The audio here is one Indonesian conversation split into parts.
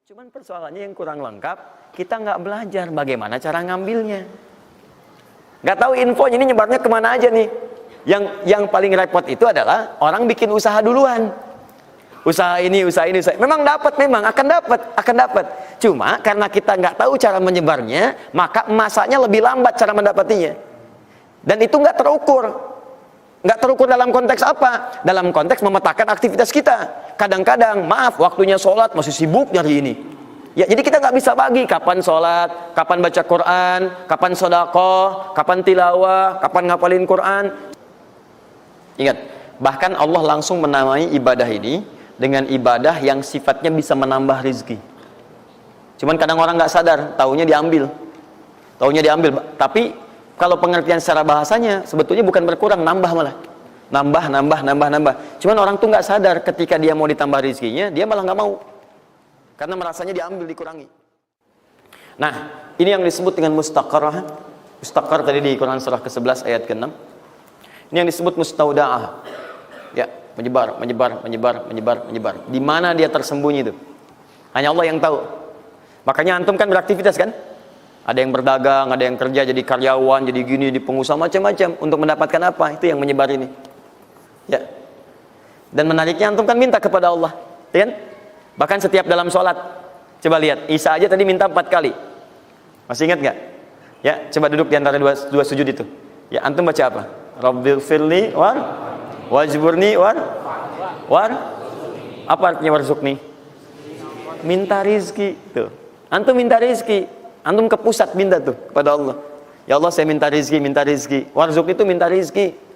Cuman persoalannya yang kurang lengkap, kita nggak belajar bagaimana cara ngambilnya. Nggak tahu infonya ini nyebarnya kemana aja nih. Yang paling repot itu adalah orang bikin usaha duluan. Usaha ini. Memang dapat, memang akan dapat. Cuma karena kita nggak tahu cara menyebarnya, maka masanya lebih lambat cara mendapatinya. Dan itu nggak terukur. Nggak terukur dalam konteks apa? Dalam konteks memetakan aktivitas kita. Kadang-kadang, maaf, waktunya sholat masih sibuk nyari ini. Ya, jadi kita nggak bisa bagi kapan sholat, kapan baca Quran, kapan sedekah, kapan tilawah, kapan ngapalin Quran. Ingat, bahkan Allah langsung menamai ibadah ini dengan ibadah yang sifatnya bisa menambah rezeki. Cuman kadang orang nggak sadar, taunya diambil. Tapi kalau pengertian secara bahasanya sebetulnya bukan berkurang, nambah malah. Nambah. Cuman orang tuh nggak sadar ketika dia mau ditambah rezekinya, dia malah nggak mau. Karena merasanya diambil, dikurangi. Nah, ini yang disebut dengan mustaqarrah. Mustaqar tadi di Quran surah ke-11 ayat ke-6. Ini yang disebut mustauda'ah. Ya, menyebar. Di mana dia tersembunyi itu? Hanya Allah yang tahu. Makanya antum kan beraktivitas kan? Ada yang berdagang, ada yang kerja jadi karyawan, jadi gini, di pengusaha macam-macam untuk mendapatkan apa? Itu yang menyebar ini. Ya. Dan menariknya antum kan minta kepada Allah, ya kan? Bahkan setiap dalam sholat. Coba lihat, Isa aja tadi minta 4 kali. Masih ingat nggak? Ya, coba duduk di antara dua sujud itu. Ya, antum baca apa? Rabbighfirli wajburni apa artinya warzuqni? Minta rizki. Tuh. Antum minta rizki. Antum ke pusat minta tuh kepada Allah. Ya Allah, saya minta rizki. Warzuqni itu minta rizki.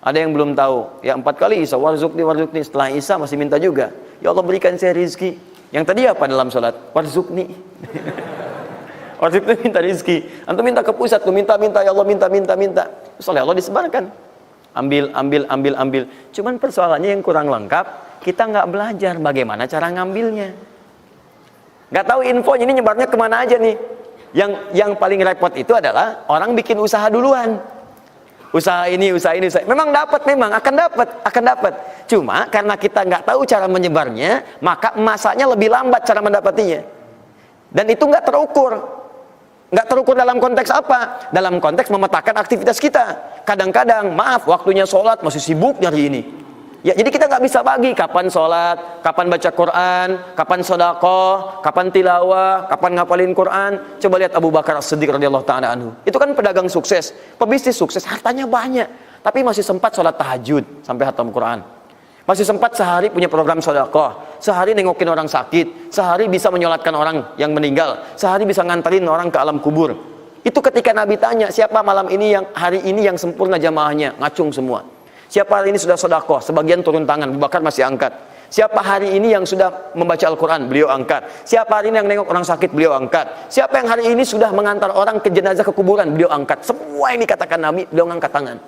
Ada yang belum tahu. Ya 4 kali Isa, warzuqni. Setelah Isa masih minta juga. Ya Allah, berikan saya rizki. Yang tadi apa dalam sholat? Warzuqni. Warzuqni minta rizki. Antum minta ke pusat tuh, minta. Ya Allah, minta. Soalnya Allah disebarkan. Ambil. Cuman persoalannya yang kurang lengkap, kita nggak belajar bagaimana cara ngambilnya. Nggak tahu infonya ini nyebarnya kemana aja nih. Yang paling repot itu adalah orang bikin usaha duluan. Usaha ini. Memang akan dapat. Cuma karena kita nggak tahu cara menyebarnya, maka masanya lebih lambat cara mendapatinya. Dan itu nggak terukur. Nggak terukur dalam konteks apa? Dalam konteks memetakan aktivitas kita. Kadang-kadang, maaf, waktunya sholat masih sibuk nyari ini. Ya, jadi kita nggak bisa bagi kapan sholat, kapan baca Quran, kapan sedekah, kapan tilawah, kapan ngapalin Quran. Coba lihat Abu Bakar As-Siddiq radhiyallahu ta'ala anhu. Itu kan pedagang sukses, pebisnis sukses, hartanya banyak, tapi masih sempat sholat tahajud sampai khatam Quran. Masih sempat sehari punya program sedekah, sehari nengokin orang sakit, sehari bisa menyolatkan orang yang meninggal, sehari bisa nganterin orang ke alam kubur. Itu ketika Nabi tanya, siapa malam ini hari ini yang sempurna jamaahnya, ngacung semua. Siapa hari ini sudah sedekah, sebagian turun tangan, Abu Bakar masih angkat. Siapa hari ini yang sudah membaca Al-Quran, beliau angkat. Siapa hari ini yang nengok orang sakit, beliau angkat. Siapa yang hari ini sudah mengantar orang ke jenazah ke kuburan, beliau angkat. Semua ini katakan Nabi, beliau angkat tangan.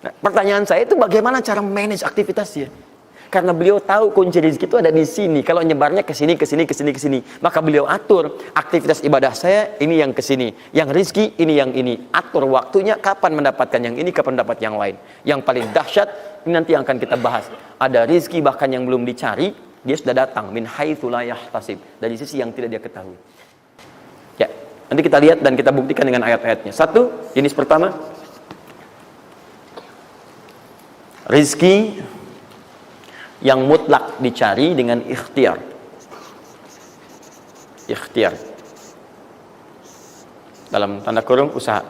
Nah, pertanyaan saya itu bagaimana cara manage aktivitasnya? Karena beliau tahu kunci rezeki itu ada di sini. Kalau nyebarnya ke sini. Maka beliau atur aktivitas ibadah saya ini yang ke sini. Yang rezeki ini yang ini. Atur waktunya kapan mendapatkan yang ini, kapan dapat yang lain. Yang paling dahsyat ini nanti yang akan kita bahas. Ada rezeki bahkan yang belum dicari, dia sudah datang min haitsu la yahtasib, dari sisi yang tidak dia ketahui. Ya, nanti kita lihat dan kita buktikan dengan ayat-ayatnya. Satu, jenis pertama, rezeki yang mutlak dicari dengan ikhtiar. Dalam tanda kurung usaha.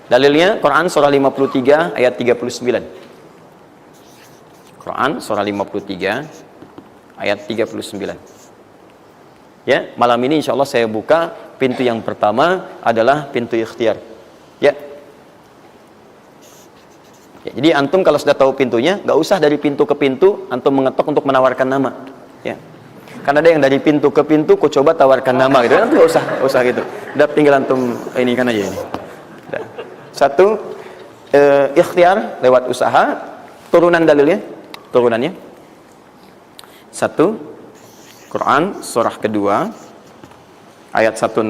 Dalilnya Quran surah 53 ayat 39. Quran surah 53 ayat 39. Ya, malam ini insyaallah saya buka pintu yang pertama adalah pintu ikhtiar. Ya. Ya, jadi antum kalau sudah tahu pintunya, nggak usah dari pintu ke pintu antum mengetok untuk menawarkan nama. Ya. Karena ada yang dari pintu ke pintu, kok coba tawarkan nama gitu. Nanti nggak usah gitu. Udah tinggal antum ini kan aja ini. Udah. Satu, ikhtiar lewat usaha. Turunannya. Satu, Quran surah kedua ayat 168.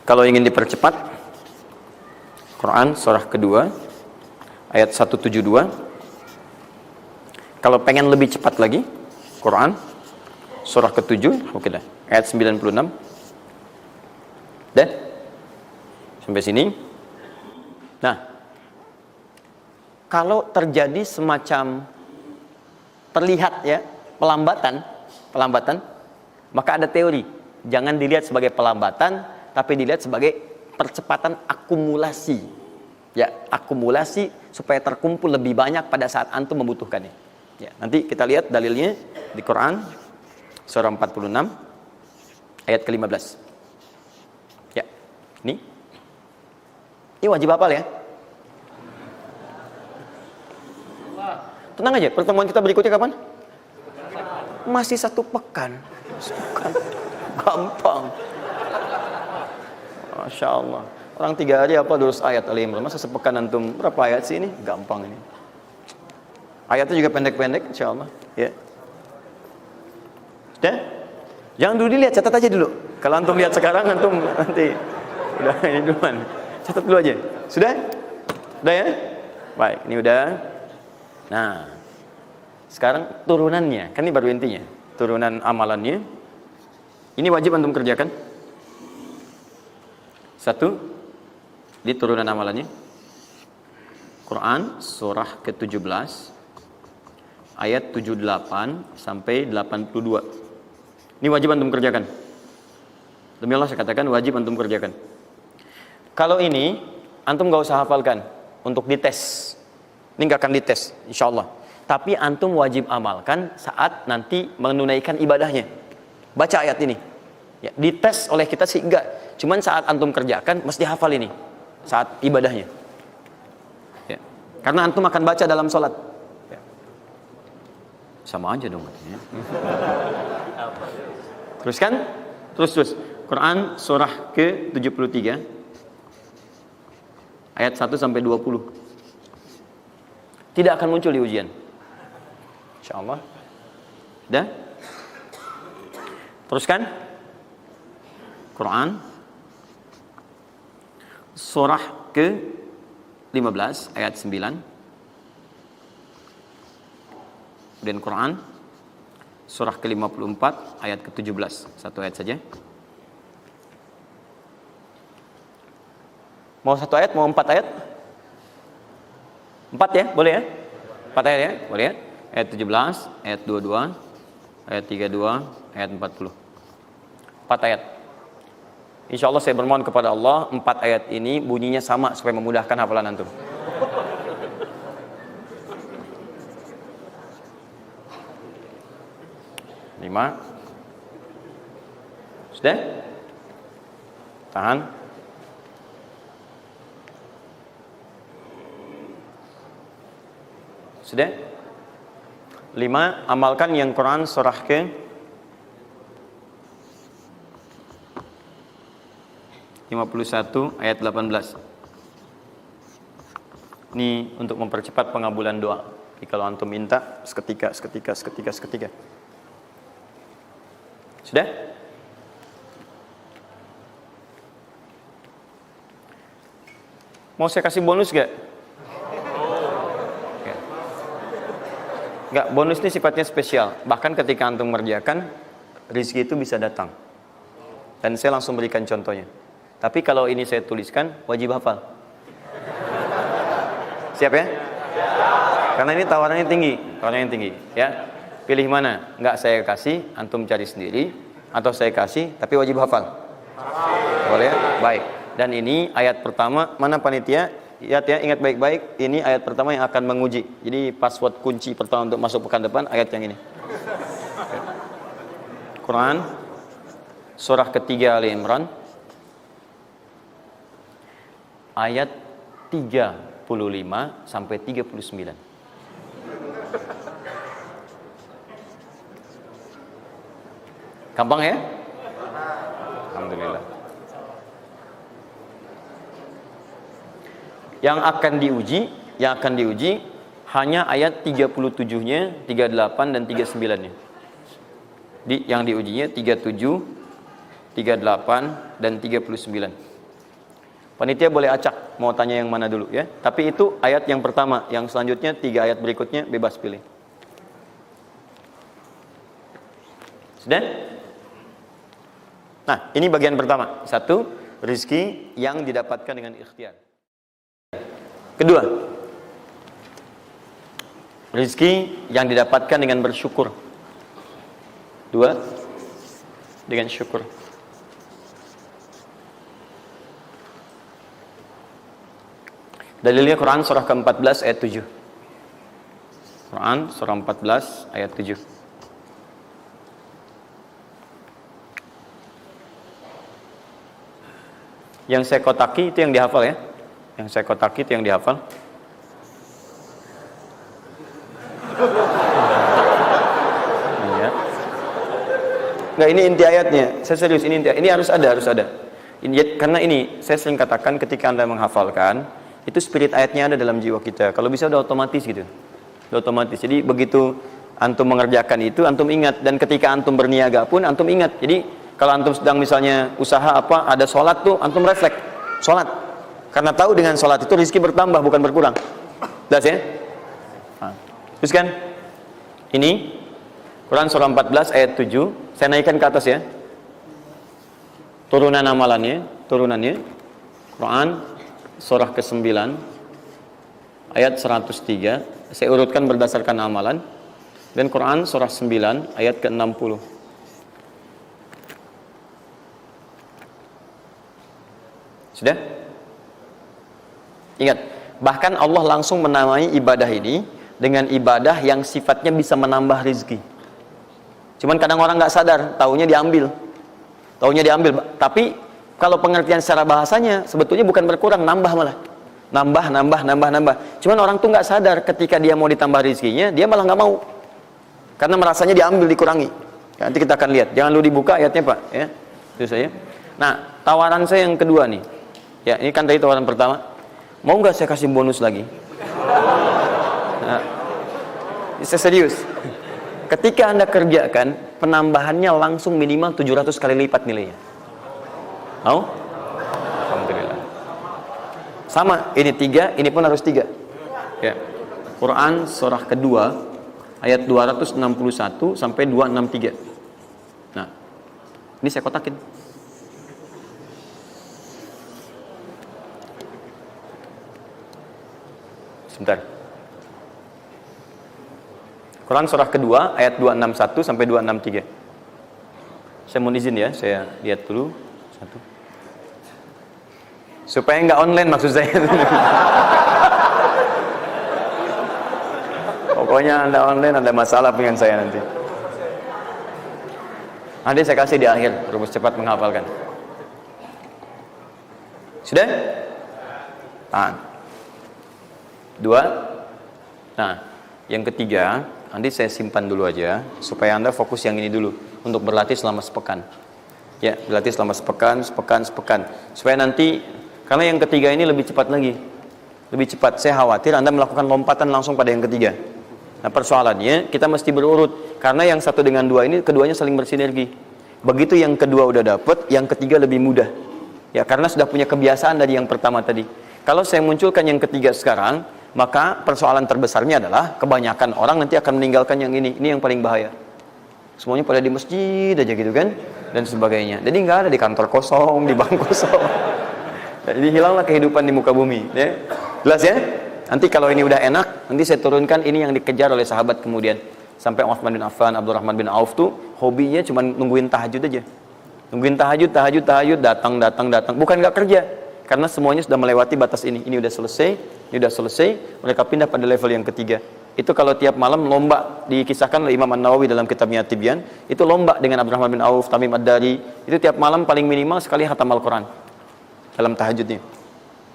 Kalau ingin dipercepat, Quran surah kedua ayat 172. Kalau pengen lebih cepat lagi, Quran surah ke-7, oke dah, ayat 96. Dan sampai sini. Nah, kalau terjadi semacam terlihat ya pelambatan, maka ada teori, jangan dilihat sebagai pelambatan, tapi dilihat sebagai percepatan akumulasi. Ya, akumulasi supaya terkumpul lebih banyak pada saat antum membutuhkannya. Ya, nanti kita lihat dalilnya di Quran surah 46 ayat ke-15. Ya, ini wajib hafal ya. Tenang aja, pertemuan kita berikutnya kapan? Masih 1 pekan. Gampang. Masya Allah. Orang 3 hari apa 200 ayat Al-Imran. Masa sepekan antum berapa ayat sih ini? Gampang ini. Ayatnya juga pendek-pendek, insya Allah. Ya. Sudah? Jangan dulu dilihat, catat aja dulu. Kalau antum lihat sekarang, antum nanti udah ini duluan. Catat dulu aja. Sudah? Udah ya? Baik, ini udah. Nah, sekarang turunannya, kan ini baru intinya. Turunan amalannya. Ini wajib antum kerjakan. 1, di turunan amalannya. Quran surah ke-17 ayat 78 sampai 82. Ini wajib antum kerjakan. Demi Allah saya katakan wajib antum kerjakan. Kalau ini antum gak usah hafalkan untuk dites. Ini gak akan dites insyaallah. Tapi antum wajib amalkan saat nanti menunaikan ibadahnya. Baca ayat ini. Ya, dites oleh kita sih enggak. Cuman saat antum kerjakan mesti hafal ini saat ibadahnya. Ya. Karena antum akan baca dalam sholat. Ya. Sama aja dong katanya. Teruskan. Terus. Quran surah ke-73 ayat 1 sampai 20. Tidak akan muncul di ujian. Insyaallah. Dah? Teruskan. Quran surah ke-15 ayat 9. Dan Quran surah ke-54 ayat ke-17. 1 ayat saja. Mau 1 ayat, mau 4 ayat? 4 ya, boleh ya? 4 ayat ya, boleh ya? Ayat 17, ayat 22, ayat 32, ayat 40. 4 ayat. Insya Allah saya bermohon kepada Allah 4 ayat ini bunyinya sama supaya memudahkan hafalan antum. Lima. Sudah? Tahan. Sudah? 5. Amalkan yang Quran surah ke 51 ayat 18. Ini untuk mempercepat pengabulan doa. Jadi kalau antum minta seketika. Sudah? Mau saya kasih bonus gak? Enggak, bonus ini sifatnya spesial. Bahkan ketika antum mengerjakan, rezeki itu bisa datang. Dan saya langsung berikan contohnya. Tapi kalau ini saya tuliskan, wajib hafal. Siap ya? Karena ini tawarannya tinggi, ya. Pilih mana? Enggak saya kasih, antum cari sendiri, atau saya kasih, tapi wajib hafal. Boleh ya? Baik. Dan ini ayat pertama, mana panitia? Lihat ya, ingat baik-baik, ini ayat pertama yang akan menguji. Jadi password kunci pertama untuk masuk pekan depan, ayat yang ini. Quran, surah ketiga Al-Imran, ayat 35 sampai 39. Gampang ya? Alhamdulillah. Yang akan diuji hanya ayat 37-nya, 38 dan 39-nya. Yang diujinya 37, 38 dan 39. Panitia boleh acak mau tanya yang mana dulu ya. Tapi itu ayat yang pertama, yang selanjutnya 3 ayat berikutnya bebas pilih. Sudah? Nah, ini bagian pertama. Satu, rizki yang didapatkan dengan ikhtiar. Kedua, rizki yang didapatkan dengan bersyukur. Dua, dengan syukur. Dalilnya Quran surah ke-14 ayat 7. Quran surah 14 ayat 7. Yang saya kotaki itu yang dihafal ya. Yang saya kotaki itu yang dihafal. Iya. Enggak, ini inti ayatnya. Saya serius, ini inti. Ini harus ada. Ini, karena ini saya sering katakan ketika Anda menghafalkan, itu spirit ayatnya ada dalam jiwa kita. Kalau bisa udah otomatis gitu. Udah otomatis. Jadi begitu antum mengerjakan itu, antum ingat. Dan ketika antum berniaga pun, antum ingat. Jadi kalau antum sedang misalnya usaha apa, ada sholat tuh, antum refleks. Sholat. Karena tahu dengan sholat itu rezeki bertambah, bukan berkurang. Jelas ya? Nah. Terus kan? Ini, Quran surah 14 ayat 7. Saya naikkan ke atas ya. Turunannya. Quran surah ke-9 ayat 103. Saya urutkan berdasarkan amalan. Dan Quran surah 9 ayat ke-60. Sudah? Ingat, bahkan Allah langsung menamai ibadah ini dengan ibadah yang sifatnya bisa menambah rezeki. Cuman kadang orang nggak sadar, taunya diambil. Tapi kalau pengertian secara bahasanya sebetulnya bukan berkurang, nambah malah. Nambah. Cuman orang tuh nggak sadar ketika dia mau ditambah rezekinya, dia malah nggak mau. Karena merasanya diambil, dikurangi. Ya, nanti kita akan lihat. Jangan lu dibuka ayatnya, Pak, ya. Itu saya. Nah, tawaran saya yang kedua nih. Ya, ini kan tadi tawaran pertama. Mau nggak saya kasih bonus lagi? Nah, saya serius. Ketika Anda kerjakan, penambahannya langsung minimal 700 kali lipat nilainya. Mau? Alhamdulillah. Sama, ini 3, ini pun harus 3. Ya. Quran surah kedua ayat 261 sampai 263. Nah, ini saya kotakin. Sebentar. Quran surah kedua ayat 261 sampai 263. Saya mohon izin ya, saya lihat dulu satu. Supaya nggak online maksud saya. Pokoknya Anda online ada masalah dengan saya nanti. Nanti saya kasih di akhir, rumus cepat menghafalkan. Sudah? Nah. 2. Nah, yang ketiga, nanti saya simpan dulu aja supaya Anda fokus yang ini dulu untuk berlatih selama sepekan. Ya, berlatih selama sepekan. Supaya nanti, karena yang ketiga ini lebih cepat lagi. Lebih cepat. Saya khawatir Anda melakukan lompatan langsung pada yang ketiga. Nah, persoalannya kita mesti berurut karena yang satu dengan dua ini keduanya saling bersinergi. Begitu yang kedua udah dapet, yang ketiga lebih mudah. Ya, karena sudah punya kebiasaan dari yang pertama tadi. Kalau saya munculkan yang ketiga sekarang, maka persoalan terbesarnya adalah kebanyakan orang nanti akan meninggalkan yang ini yang paling bahaya. Semuanya pada di masjid aja gitu kan, dan sebagainya. Jadi nggak ada di kantor kosong, di bank kosong. Jadi hilanglah kehidupan di muka bumi. Ya. Jelas ya? Nanti kalau ini udah enak, nanti saya turunkan ini yang dikejar oleh sahabat kemudian. Sampai Utsman bin Affan, Abdurrahman bin Auf tuh hobinya cuma nungguin tahajud aja. Nungguin tahajud, datang. Bukan nggak kerja. Karena semuanya sudah melewati batas ini. Ini udah selesai, mereka pindah pada level yang ketiga. Itu kalau tiap malam lomba, dikisahkan oleh Imam An-Nawawi dalam kitabnya Tibyan, itu lomba dengan Abdurrahman bin Auf, Tamim Ad-Dari, itu tiap malam paling minimal sekali khatam Al-Quran dalam tahajudnya.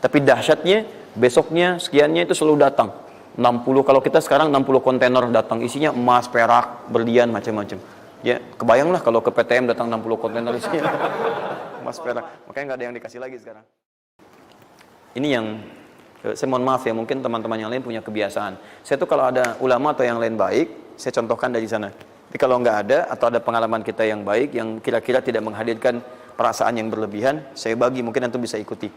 Tapi dahsyatnya, besoknya, sekiannya itu selalu datang. 60, kalau kita sekarang 60 kontainer datang, isinya emas, perak, berlian, macam-macam. Ya, kebayanglah kalau ke PTM datang 60 kontainer isinya emas, perak. Makanya nggak ada yang dikasih lagi sekarang. Ini yang saya mohon maaf ya, mungkin teman-teman yang lain punya kebiasaan. Saya tuh kalau ada ulama atau yang lain baik, saya contohkan dari sana. Tapi kalau nggak ada, atau ada pengalaman kita yang baik, yang kira-kira tidak menghadirkan perasaan yang berlebihan, saya bagi, mungkin antum bisa ikuti.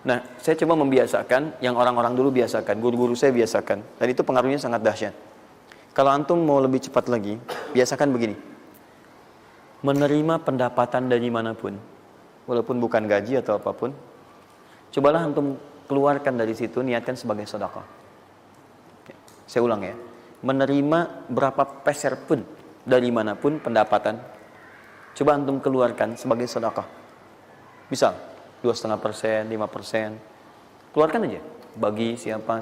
Nah, saya coba membiasakan yang orang-orang dulu biasakan, guru-guru saya biasakan. Dan itu pengaruhnya sangat dahsyat. Kalau antum mau lebih cepat lagi, biasakan begini. menerima pendapatan dari manapun, walaupun bukan gaji atau apapun, cobalah antum keluarkan dari situ, niatkan sebagai sedekah. Saya ulang ya, menerima berapa peser pun dari manapun pendapatan, coba antum keluarkan sebagai sedekah. Misal 2,5%, 5%, keluarkan aja. Bagi siapa.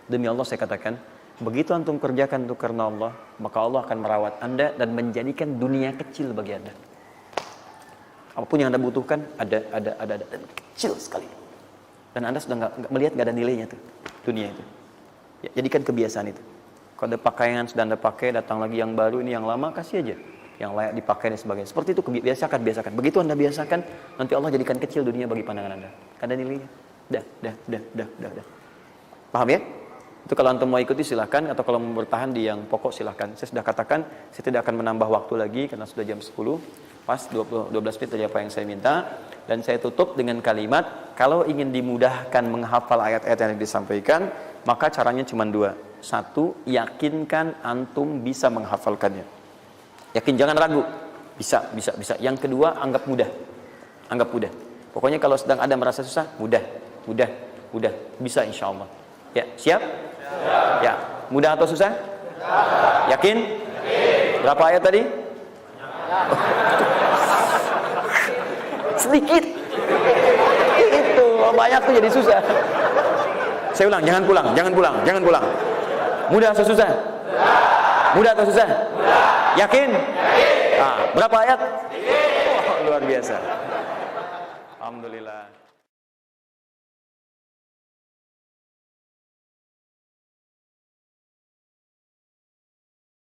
Demi Allah saya katakan, begitu antum kerjakan itu karena Allah, maka Allah akan merawat anda dan menjadikan dunia kecil bagi anda. Apapun yang anda butuhkan, ada dan kecil sekali. Dan anda sudah nggak melihat, nggak ada nilainya tuh dunia itu. Ya, jadikan kebiasaan itu. Kalau ada pakaian sudah anda pakai, datang lagi yang baru, ini yang lama kasih aja, yang layak dipakai dan sebagainya. Seperti itu biasakan. Begitu anda biasakan, nanti Allah jadikan kecil dunia bagi pandangan anda. Ada nilainya. Dah. Paham ya? Itu kalau antum mau ikuti silahkan, atau kalau mau bertahan di yang pokok silahkan. Saya sudah katakan, saya tidak akan menambah waktu lagi karena sudah jam 10. Pas 12 menit dari apa yang saya minta. Dan saya tutup dengan kalimat, kalau ingin dimudahkan menghafal ayat-ayat yang disampaikan, maka caranya cuma dua. Satu, yakinkan antum bisa menghafalkannya. Yakin, jangan ragu. Bisa. Yang kedua, anggap mudah. Pokoknya kalau sedang ada merasa susah, mudah. Bisa insya Allah. Ya, siap? Ya, mudah atau susah? Yakin? Berapa ayat tadi? Sedikit. Itu banyak tuh jadi susah. Saya ulang, jangan pulang. Mudah atau susah? Yakin? Berapa ayat? Luar biasa. Alhamdulillah.